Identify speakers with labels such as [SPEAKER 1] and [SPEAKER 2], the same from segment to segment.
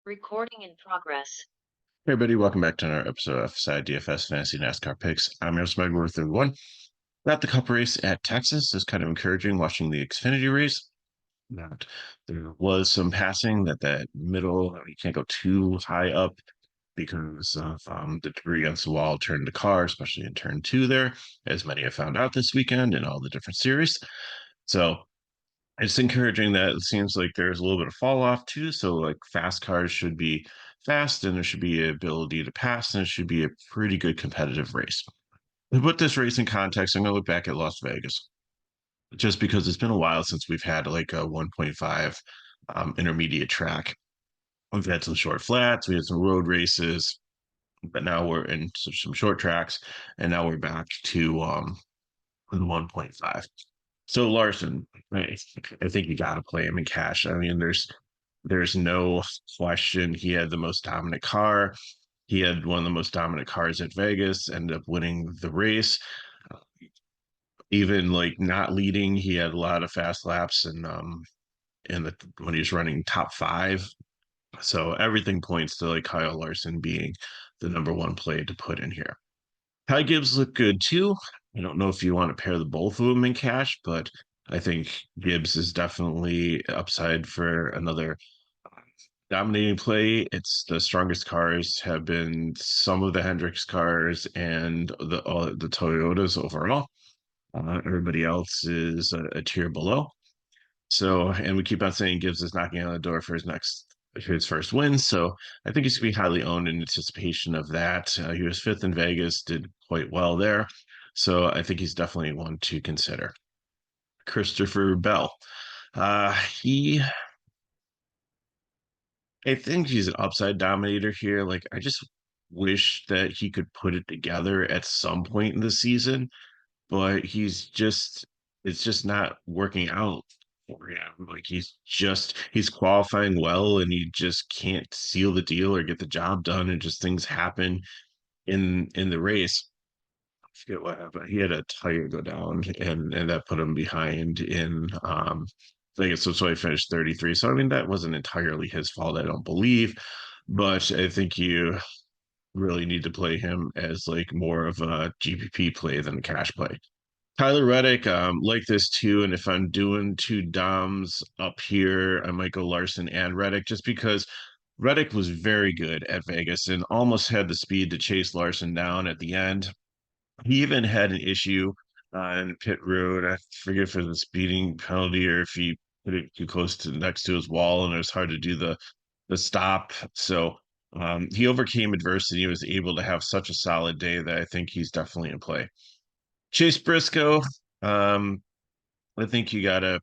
[SPEAKER 1] Recording in progress.
[SPEAKER 2] Hey everybody, welcome back to another episode of FSIDFS Fantasy NASCAR Picks. I'm your Smegma with everyone. Got the Cup race at Texas. It's kind of encouraging watching the Xfinity race. That there was some passing that middle, you can't go too high up because of the debris against the wall turned the car, especially in turn two there, as many have found out this weekend in all the different series. So it's encouraging that it seems like there's a little bit of fall off too. So like fast cars should be fast and there should be an ability to pass and it should be a pretty good competitive race. To put this race in context, I'm going to look back at Las Vegas just because it's been a while since we've had like a 1.5 intermediate track. We've had some short flats, we had some road races, but now we're in some short tracks and now we're back to 1.5. So Larson, I think you got to play him in cash. I mean, there's no question he had the most dominant car. He had one of the most dominant cars at Vegas, ended up winning the race. Even like not leading, he had a lot of fast laps and when he was running top five. So everything points to like Kyle Larson being the number one play to put in here. Ty Gibbs looked good too. I don't know if you want to pair the both of them in cash, but I think Gibbs is definitely upside for another dominating play. It's the strongest cars have been some of the Hendricks cars and the Toyotas overall. Everybody else is a tier below. So, and we keep on saying Gibbs is knocking on the door for his first win. So I think he's going to be highly owned in anticipation of that. He was fifth in Vegas, did quite well there. So I think he's definitely one to consider. Christopher Bell. He I think he's an upside dominator here. Like I just wish that he could put it together at some point in the season, but it's just not working out for him. Like he's qualifying well and he just can't seal the deal or get the job done and just things happen in the race. I forget what happened. He had a tire go down and that put him behind in Vegas. So he finished 33. So I mean that wasn't entirely his fault, I don't believe. But I think you really need to play him as like more of a GPP play than a cash play. Tyler Reddick, like this too. And if I'm doing two Doms up here, I might go Larson and Reddick just because Reddick was very good at Vegas and almost had the speed to chase Larson down at the end. He even had an issue in pit road. I forget if it was a speeding penalty or if he put it too close to next to his wall and it was hard to do the stop. So he overcame adversity. He was able to have such a solid day that I think he's definitely in play. Chase Briscoe, um, I think you gotta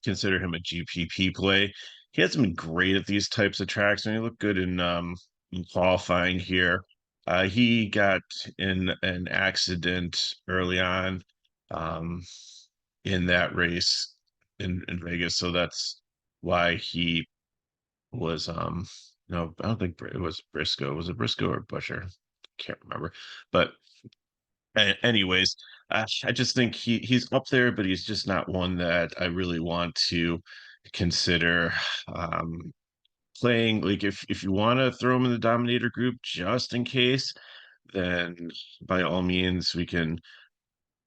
[SPEAKER 2] consider him a GPP play. He hasn't been great at these types of tracks, and he looked good in qualifying here. He got in an accident early on um, in that race in Vegas, so that's why he was no, I don't think it was Briscoe. Was it Briscoe or Busher? Can't remember, but anyways, I just think he's up there, but he's just not one that I really want to consider playing. Like if you want to throw him in the Dominator group just in case, then by all means we can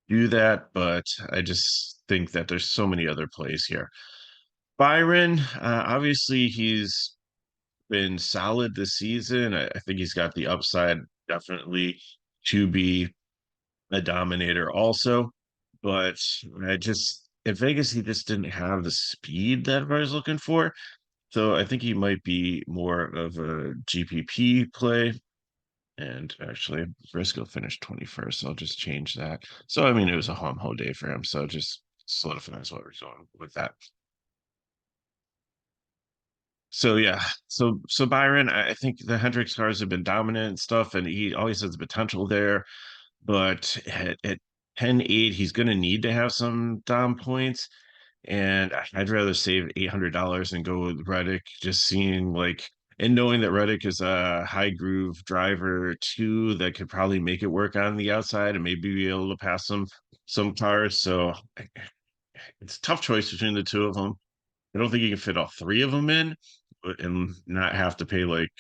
[SPEAKER 2] do that. But I just think that there's so many other plays here. Byron, obviously he's been solid this season. I think he's got the upside definitely to be a dominator also. But I just at Vegas he just didn't have the speed that I was looking for. So I think he might be more of a GPP play. And actually, Briscoe finished 21st. So I'll just change that. So I mean, it was a home ho day for him. So just solidifies what we're doing with that. So yeah, so Byron, I think the Hendricks cars have been dominant and stuff, and he always has the potential there. But at 10-8, he's going to need to have some down points. And I'd rather save $800 and go with Reddick, just seeing like, and knowing that Reddick is a high groove driver too, that could probably make it work on the outside and maybe be able to pass some cars. So it's a tough choice between the two of them. I don't think you can fit all three of them in, and not have to pay like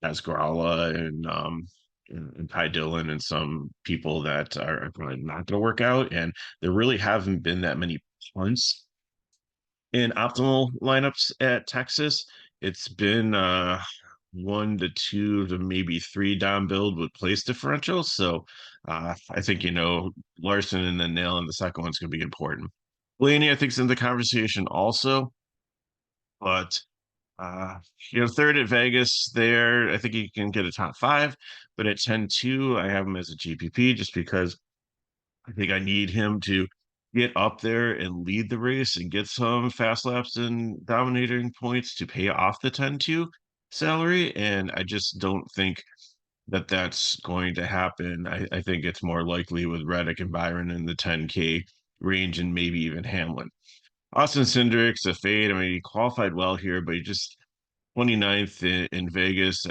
[SPEAKER 2] Nascarala and Ty Dillon and some people that are probably not going to work out. And there really haven't been that many punts in optimal lineups at Texas. It's been one to two to maybe three down build with place differentials. So I think, Larson and then nailing the second one's going to be important. Blaney, I think, is in the conversation also, but uh, third at Vegas there, I think he can get a top five, but at 10-2, I have him as a GPP just because I think I need him to get up there and lead the race and get some fast laps and dominating points to pay off the 10-2 salary. And I just don't think that that's going to happen. I think it's more likely with Reddick and Byron in the 10K range and maybe even Hamlin. Austin Cindric's a fade. I mean, he qualified well here, but he just 29th in Vegas.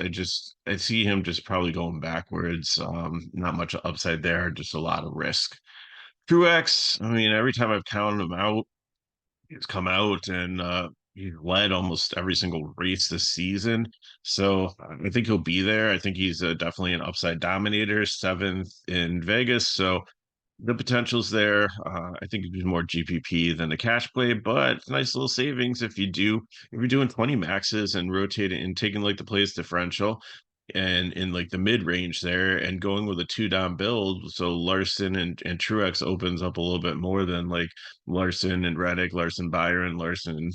[SPEAKER 2] I see him just probably going backwards. Not much upside there, just a lot of risk. Truex, I mean, every time I've counted him out, he's come out and he's led almost every single race this season. So I think he'll be there. I think he's definitely an upside dominator, seventh in Vegas. So the potential's there. I think it'd be more GPP than a cash play, but nice little savings if you're doing 20 maxes and rotating and taking like the plays differential and in like the mid range there and going with a two down build. So Larson and Truex opens up a little bit more than like Larson and Reddick, Larson Byron, Larson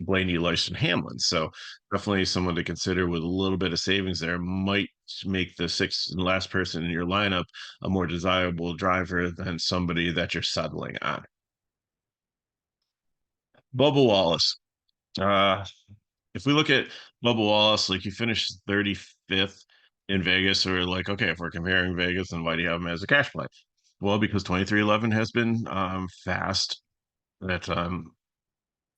[SPEAKER 2] Blaney, Larson Hamlin. So definitely someone to consider with a little bit of savings there might make the sixth and last person in your lineup a more desirable driver than somebody that you're settling on. Bubba Wallace. Uh, if we look at Bubba Wallace, like he finished 35th in Vegas, or like, okay, if we're comparing Vegas, then why do you have him as a cash play? Well, because 2311 has been fast. That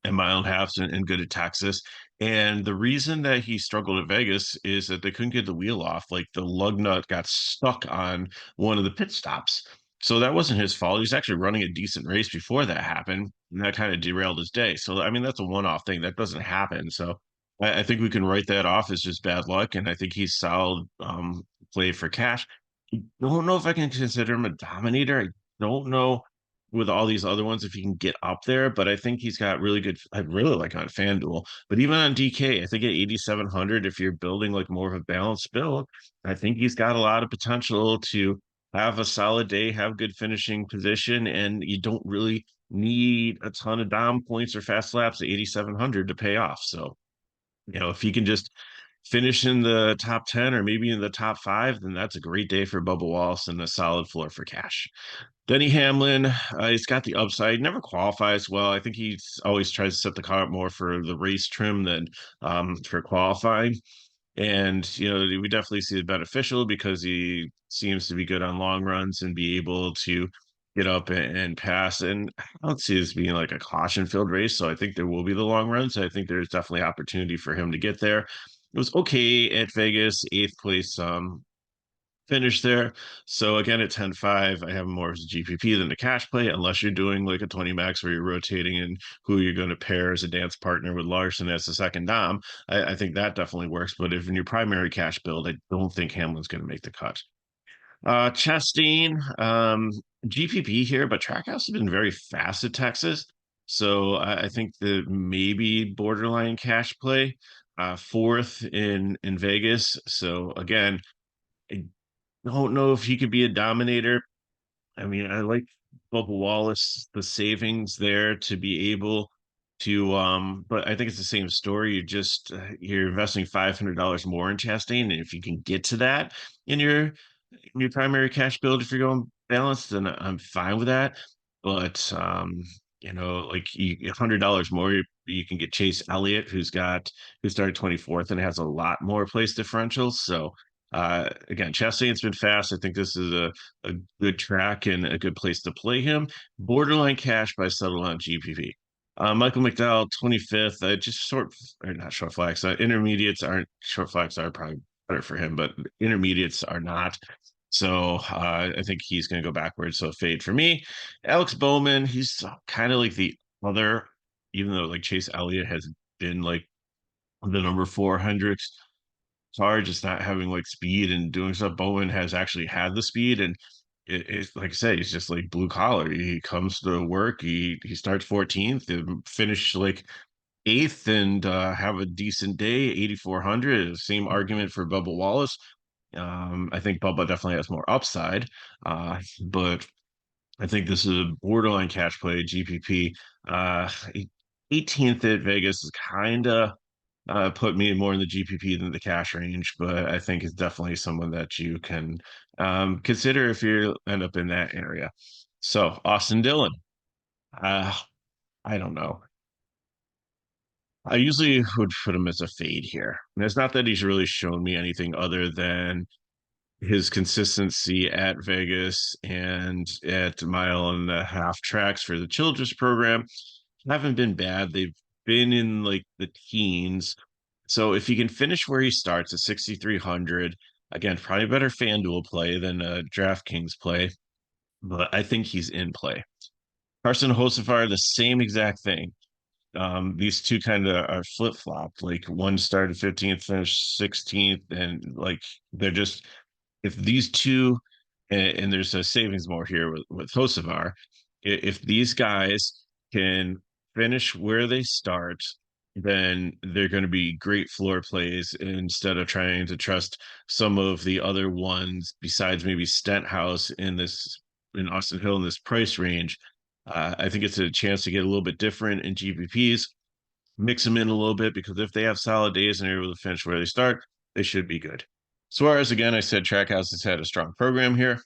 [SPEAKER 2] and mile and halves and good at Texas. And the reason that he struggled at Vegas is that they couldn't get the wheel off. Like the lug nut got stuck on one of the pit stops. So that wasn't his fault. He was actually running a decent race before that happened. And that kind of derailed his day. So, I mean, that's a one off thing. That doesn't happen. So I think we can write that off as just bad luck. And I think he's solid play for cash. I don't know if I can consider him a dominator. I don't know with all these other ones if he can get up there, but I think he's got really good. I really like on FanDuel, but even on DK, I think at 8,700, if you're building like more of a balanced build, I think he's got a lot of potential to have a solid day, have good finishing position, and you don't really need a ton of dom points or fast laps at 8,700 to pay off. So, if he can just finish in the top 10 or maybe in the top five, then that's a great day for Bubba Wallace and a solid floor for cash. Denny Hamlin, he's got the upside. Never qualifies well. I think he's always tries to set the car up more for the race trim than for qualifying. And we definitely see it beneficial because he seems to be good on long runs and be able to get up and pass. And I don't see this being like a caution filled race. So I think there will be the long runs. I think there's definitely opportunity for him to get there. It was okay at Vegas, eighth place finish there. So again, at 10-5, I have more as a GPP than a cash play, unless you're doing like a 20 max where you're rotating and who you're going to pair as a dance partner with Larson as the second dom. I think that definitely works. But if in your primary cash build, I don't think Hamlin's going to make the cut. Chastain, GPP here, but Trackhouse has been very fast at Texas. So I think that maybe borderline cash play, fourth in Vegas. So again, I don't know if he could be a dominator. I mean, I like Bubba Wallace, the savings there to be able to but I think it's the same story. You're investing $500 more in Chastain, and if you can get to that in your primary cash build, if you're going balanced, then I'm fine with that. But like $100 more, you can get Chase Elliott, who started 24th and has a lot more place differentials. So again, Chastain's been fast. I think this is a good track and a good place to play him. Borderline cash, by settle on GPP. Michael McDowell, 25th. Just or not short flags. Intermediates aren't short flags are probably better for him, but intermediates are not. So I think he's going to go backwards. So fade for me. Alex Bowman, he's kind of like the other, even though like Chase Elliott has been like the number 400 car, just not having like speed and doing stuff. Bowman has actually had the speed, and it's like I say, he's just like blue collar. He comes to work, he starts 14th and finish like eighth and have a decent day, 8,400. Same argument for Bubba Wallace. I think Bubba definitely has more upside, but I think this is a borderline cash play, GPP. 18th at Vegas is kind of put me more in the GPP than the cash range, but I think it's definitely someone that you can consider if you end up in that area. So Austin Dillon, uh, I don't know. I usually would put him as a fade here. And it's not that he's really shown me anything other than his consistency at Vegas and at mile and a half tracks for the children's program haven't been bad. They've been in like the teens. So if he can finish where he starts at 6,300, again, probably better FanDuel play than a DraftKings play, but I think he's in play. Carson Hocevar, the same exact thing. These two kind of are flip flopped. Like one started 15th, finished 16th, and like they're just if these two, and there's a savings more here with Hocevar, if these guys can finish where they start, then they're going to be great floor plays instead of trying to trust some of the other ones besides maybe Stenthouse in Austin Hill in this price range. I think it's a chance to get a little bit different in GPPs, mix them in a little bit because if they have solid days and they're able to finish where they start, they should be good. Suarez, again, I said Trackhouse has had a strong program here.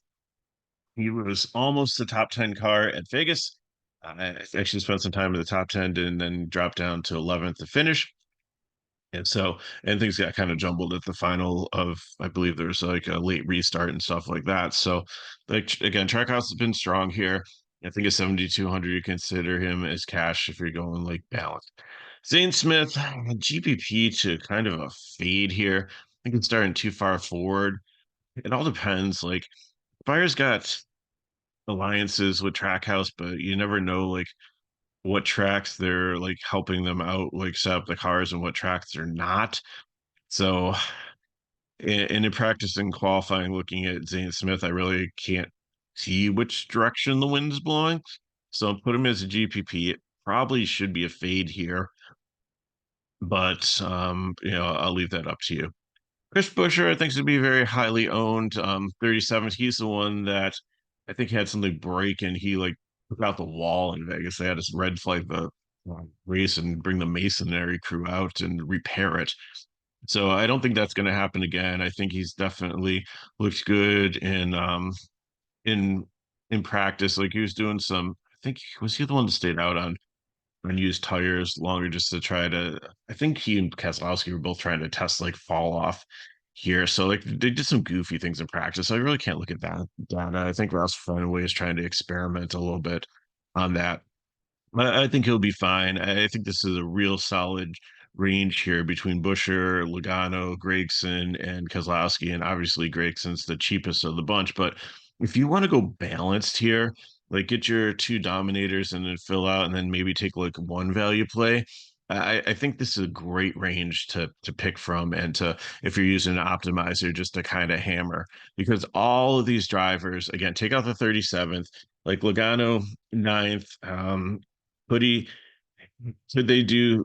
[SPEAKER 2] He was almost the top 10 car at Vegas. I actually spent some time in the top 10 and then dropped down to 11th to finish. And things got kind of jumbled at the final of, I believe there's like a late restart and stuff like that. So, like, again, Trackhouse has been strong here. I think at 7,200, you consider him as cash if you're going like balance. Zane Smith, GPP to kind of a fade here. I think it's starting too far forward. It all depends. Like, Fire's got alliances with Trackhouse, but you never know like what tracks they're like helping them out, like set up the cars and what tracks they're not. So, and in practice and qualifying, looking at Zane Smith, I really can't see which direction the wind's blowing. So put him as a GPP. It probably should be a fade here, but I'll leave that up to you. Chris Buescher, I think, is going to be very highly owned. 37th. He's the one that I think had something break and he like took out the wall in Vegas. They had to red flag the race and bring the masonry crew out and repair it. So I don't think that's going to happen again. I think he's definitely looks good in in practice. Like he was doing some. I think was he the one that stayed out on used tires longer just to try to. I think he and Keselowski were both trying to test like fall off here. So like they did some goofy things in practice. So I really can't look at that data. I think Ross Fenway is trying to experiment a little bit on that. I think he'll be fine. I think this is a real solid range here between Busher, Logano, Gregson, and Keselowski. And obviously, Gregson's the cheapest of the bunch. But if you want to go balanced here, like get your two dominators and then fill out, and then maybe take like one value play. I think this is a great range to pick from, and to if you're using an optimizer, just to kind of hammer because all of these drivers, again, take out the 37th, like Logano ninth, Hoodie, could they do?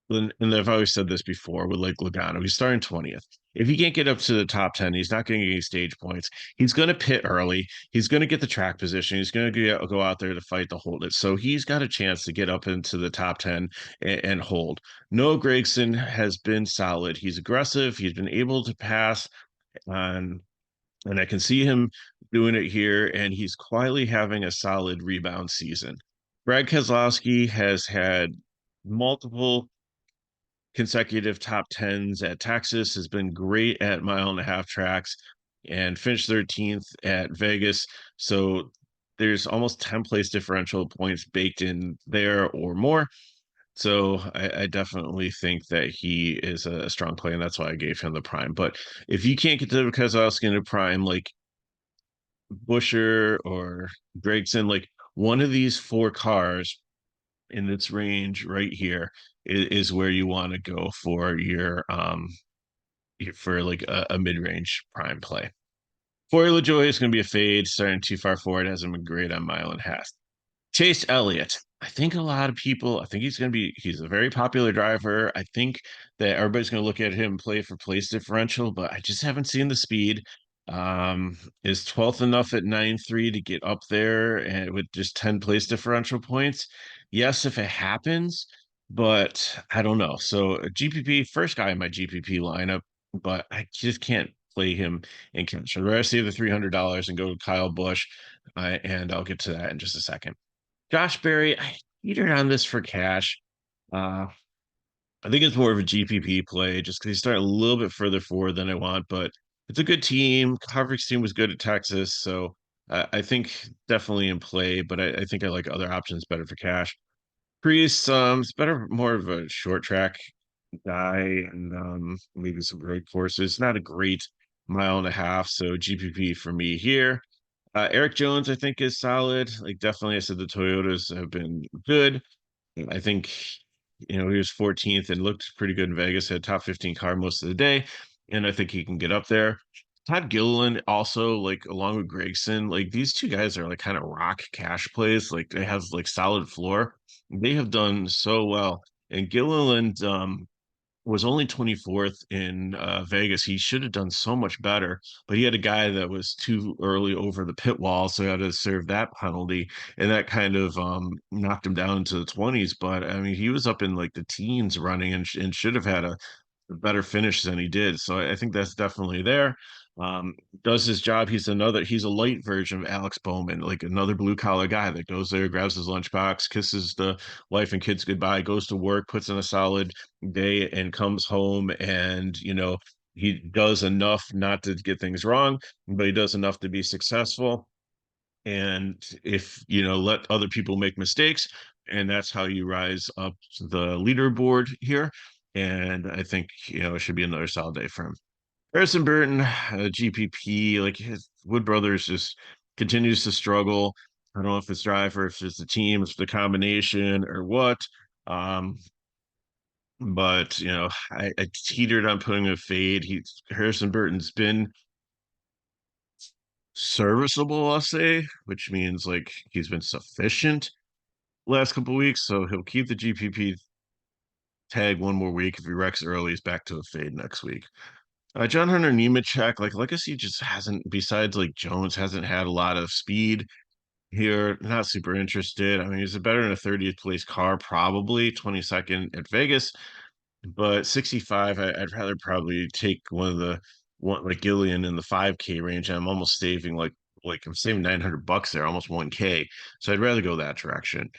[SPEAKER 2] And I've always said this before with like Logano, he's starting 20th. If he can't get up to the top 10, he's not going to get any stage points. He's going to pit early. He's going to get the track position. He's going to go out there to fight to hold it. So he's got a chance to get up into the top 10 and hold. Noah Gragson has been solid. He's aggressive. He's been able to pass on, and I can see him doing it here, and he's quietly having a solid rebound season. Brad Keselowski has had multiple consecutive top tens at Texas, has been great at mile and a half tracks, and finished 13th at Vegas. So there's almost 10 place differential points baked in there or more. So I definitely think that he is a strong play, and that's why I gave him the prime. But if you can't get to Keselowski in a prime, like Busher or Gregson, like one of these four cars in this range right here is where you want to go for for like a mid-range prime play. Corey LaJoy is going to be a fade, starting too far forward. Hasn't been great on mile and a half. Chase Elliott. I think a lot of people, I think he's a very popular driver. I think that everybody's going to look at him play for place differential, but I just haven't seen the speed. Is 12th enough at 9.3 to get up there and with just 10 place differential points? Yes, if it happens, but I don't know. So GPP, first guy in my GPP lineup, but I just can't play him in cash. I'd rather save the $300 and go to Kyle Busch, and I'll get to that in just a second. Josh Berry, I teetered on this for cash. Uh, I think it's more of a GPP play just because he started a little bit further forward than I want, but it's a good team. Harvick's team was good at Texas, so I think definitely in play, but I think I like other options better for cash. Priest, it's better, more of a short track guy and maybe some road courses. Not a great mile and a half, so GPP for me here. Eric Jones, I think, is solid. Like, definitely, I said the Toyotas have been good. I think, he was 14th and looked pretty good in Vegas, had top 15 car most of the day, and I think he can get up there. Todd Gilliland also, like, along with Gregson, like, these two guys are like kind of rock cash plays. Like, they have like solid floor. They have done so well. And Gilliland, was only 24th in Vegas. He should have done so much better, but he had a guy that was too early over the pit wall, so he had to serve that penalty, and that kind of knocked him down into the 20s. But I mean, he was up in like the teens running and should have had a better finish than he did. So I think that's definitely there. Does his job. He's a light version of Alex Bowman, like another blue collar guy that goes there, grabs his lunchbox, kisses the wife and kids goodbye, goes to work, puts in a solid day, and comes home. And, he does enough not to get things wrong, but he does enough to be successful. And if, let other people make mistakes, and that's how you rise up the leaderboard here. And I think, it should be another solid day for him. Harrison Burton, GPP, like his Wood Brothers just continues to struggle. I don't know if it's driver, if it's the team, if it's the combination or what. Um, but I teetered on putting a fade. Harrison Burton's been serviceable, I'll say, which means like he's been sufficient last couple weeks. So he'll keep the GPP tag one more week. If he wrecks early, he's back to a fade next week. John Hunter Nemechek, like Legacy just hasn't, besides like Jones, hasn't had a lot of speed here. Not super interested. I mean, he's a better than a 30th place car, probably 22nd at Vegas, but 65, I'd rather probably take one like Gillian in the 5K range. I'm almost saving like I'm saving $900 there, almost 1K. So I'd rather go that direction.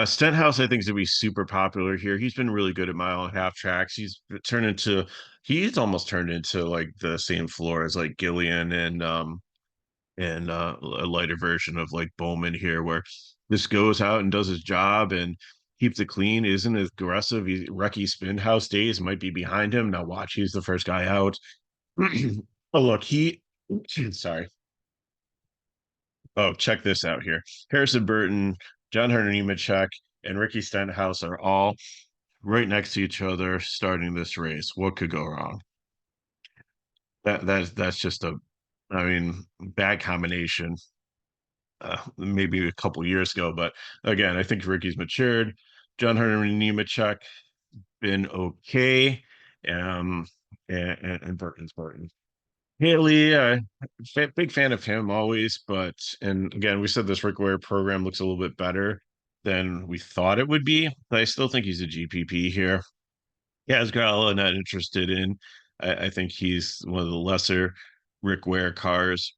[SPEAKER 2] Stenhouse, I think, is gonna be super popular here. He's been really good at mile and a half tracks. He's almost turned into like the same floor as like Gillian and a lighter version of like Bowman here, where this goes out and does his job and keeps it clean, isn't as aggressive. Recky Spinhouse days might be behind him. Now watch, he's the first guy out. Oh, look, sorry. Oh, check this out here. Harrison Burton, John Hunter Nemechek, and Ricky Stenhouse are all right next to each other starting this race. What could go wrong? That's just I mean, bad combination. Maybe a couple years ago, but again, I think Ricky's matured. John Hunter Nemechek been okay, um, and Burton's Burton. Haley, big fan of him always, but and again, we said this Rick Ware program looks a little bit better than we thought it would be, but I still think he's a GPP here. Gasgala, not interested in. I think he's one of the lesser Rick Ware cars,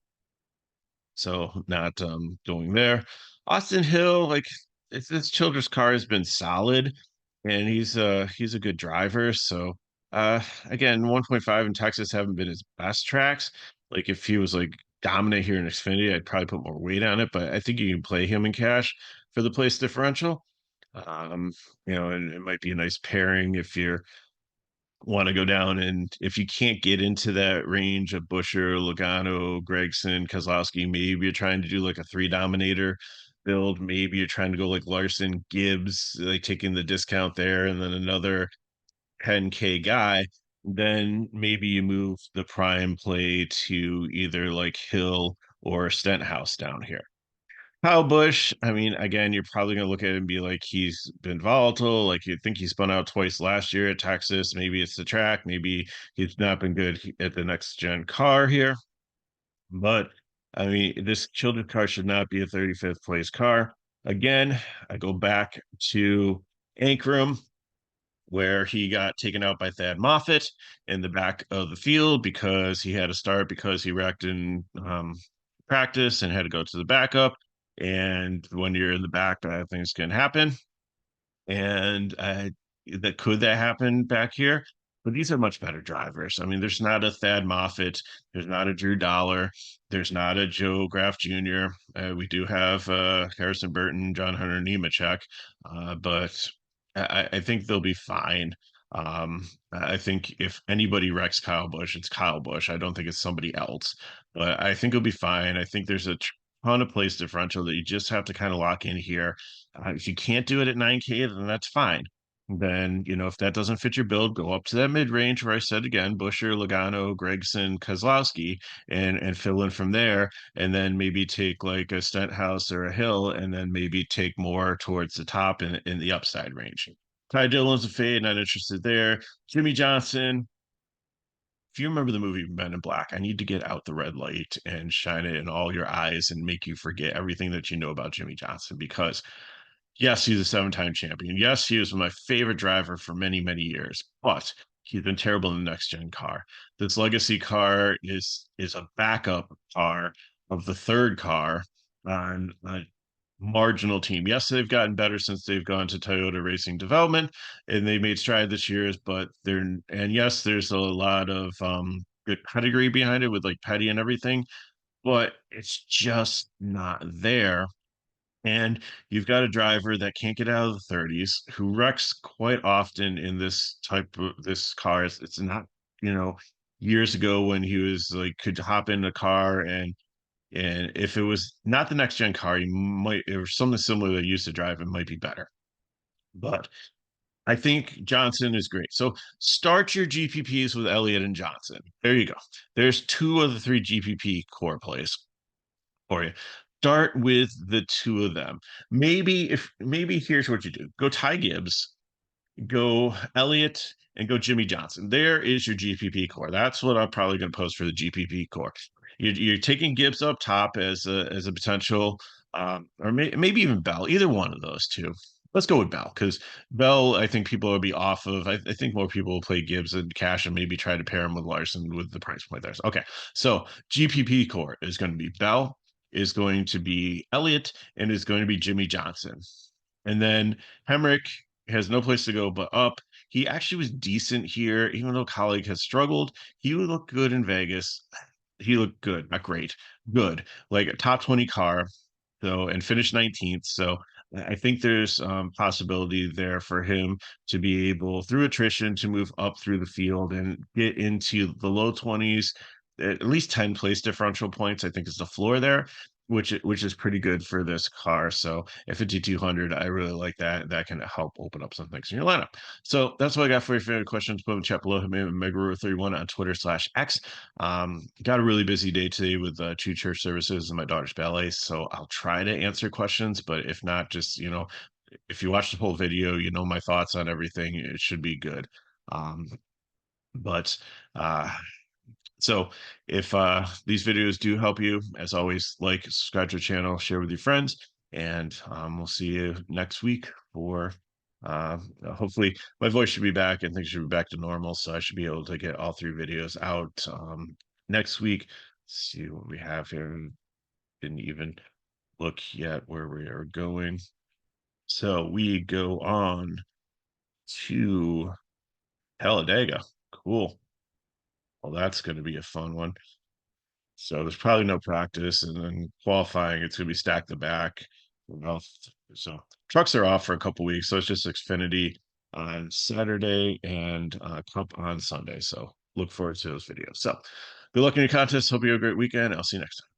[SPEAKER 2] so not going there. Austin Hill, like this Childress car has been solid, and he's a good driver. So again, 1.5 in Texas haven't been his best tracks. Like if he was like dominant here in Xfinity, I'd probably put more weight on it. But I think you can play him in cash for the place differential. Um, and it might be a nice pairing if you're want to go down, and if you can't get into that range of Busher, Logano, Gregson, Kozlowski, maybe you're trying to do like a three dominator build, maybe you're trying to go like Larson Gibbs, like taking the discount there, and then another 10K guy, then maybe you move the prime play to either like Hill or Stenhouse down here. Kyle Busch, I mean, again, you're probably going to look at it and be like, he's been volatile. Like, you think he spun out twice last year at Texas. Maybe it's the track. Maybe he's not been good at the next gen car here. But I mean, this children's car should not be a 35th place car. Again, I go back to Ankrum, where he got taken out by Thad Moffitt in the back of the field because he had to start because he wrecked in practice and had to go to the backup. And when you're in the back, bad things can happen. And that could that happen back here? But these are much better drivers. I mean, there's not a Thad Moffitt, there's not a Drew Dollar, there's not a Joe Graf Jr. We do have Harrison Burton, John Hunter Nemechek, but I think they'll be fine. I think if anybody wrecks Kyle Busch, it's Kyle Busch. I don't think it's somebody else, but I think it'll be fine. I think there's a ton of place differential that you just have to kind of lock in here. If you can't do it at 9K, then that's fine. Then, if that doesn't fit your build, go up to that mid range where I said again, Busher, Logano, Gregson, Kozlowski, and fill in from there. And then maybe take like a Stenhouse or a Hill, and then maybe take more towards the top in the upside range. Ty Dillon's a fade, not interested there. Jimmy Johnson, if you remember the movie Men in Black, I need to get out the red light and shine it in all your eyes and make you forget everything that you know about Jimmy Johnson because yes, he's a seven-time champion. Yes, he was my favorite driver for many, many years, but he's been terrible in the next gen car. This legacy car is a backup car of the third car on a marginal team. Yes, they've gotten better since they've gone to Toyota Racing Development and they made stride this year, but yes, there's a lot of good pedigree behind it with like Petty and everything, but it's just not there. And you've got a driver that can't get out of the 30s who wrecks quite often in this type of this car. It's not, you know, years ago when he was like could hop in a car and if it was not the next gen car, he might or something similar that he used to drive, it might be better. But I think Johnson is great. So start your GPPs with Elliott and Johnson. There you go. There's two of the three GPP core plays for you. Start with the two of them. Maybe here's what you do: go Ty Gibbs, go Elliott, and go Jimmy Johnson. There is your GPP core. That's what I'm probably going to post for the GPP core. You're taking Gibbs up top as a potential, or maybe even Bell. Either one of those two. Let's go with Bell because Bell, I think people will be off of. I think more people will play Gibbs and cash and maybe try to pair him with Larson with the price point there. Okay, so GPP core is going to be Bell, is going to be Elliott, and is going to be Jimmy Johnson. And then Hemrick has no place to go but up. He actually was decent here, even though Colleague has struggled. He would look good in Vegas. He looked good, not great, good, like a top 20 car. So and finished 19th. So I think there's possibility there for him to be able, through attrition, to move up through the field and get into the low 20s, at least 10 place differential points. I think is the floor there, which is pretty good for this car. So at 5,200, I really like that. That can help open up some things in your lineup. So that's what I got for your favorite questions. Put in the chat below. Hit me at Meguru31 on Twitter/X. Got a really busy day today with two church services and my daughter's ballet. So I'll try to answer questions, but if not, just, if you watch the whole video, you know my thoughts on everything. It should be good. But so if these videos do help you, as always, like, subscribe to the channel, share with your friends, and we'll see you next week for hopefully my voice should be back and things should be back to normal. So I should be able to get all three videos out next week. Let's see what we have here. Didn't even look yet where we are going. So we go on to Talladega. Cool. Well, that's going to be a fun one. So there's probably no practice, and then qualifying, it's going to be stacked the back. So trucks are off for a couple weeks, so it's just Xfinity on Saturday and Cup on Sunday. So look forward to those videos. So good luck in your contest. Hope you have a great weekend. I'll see you next time.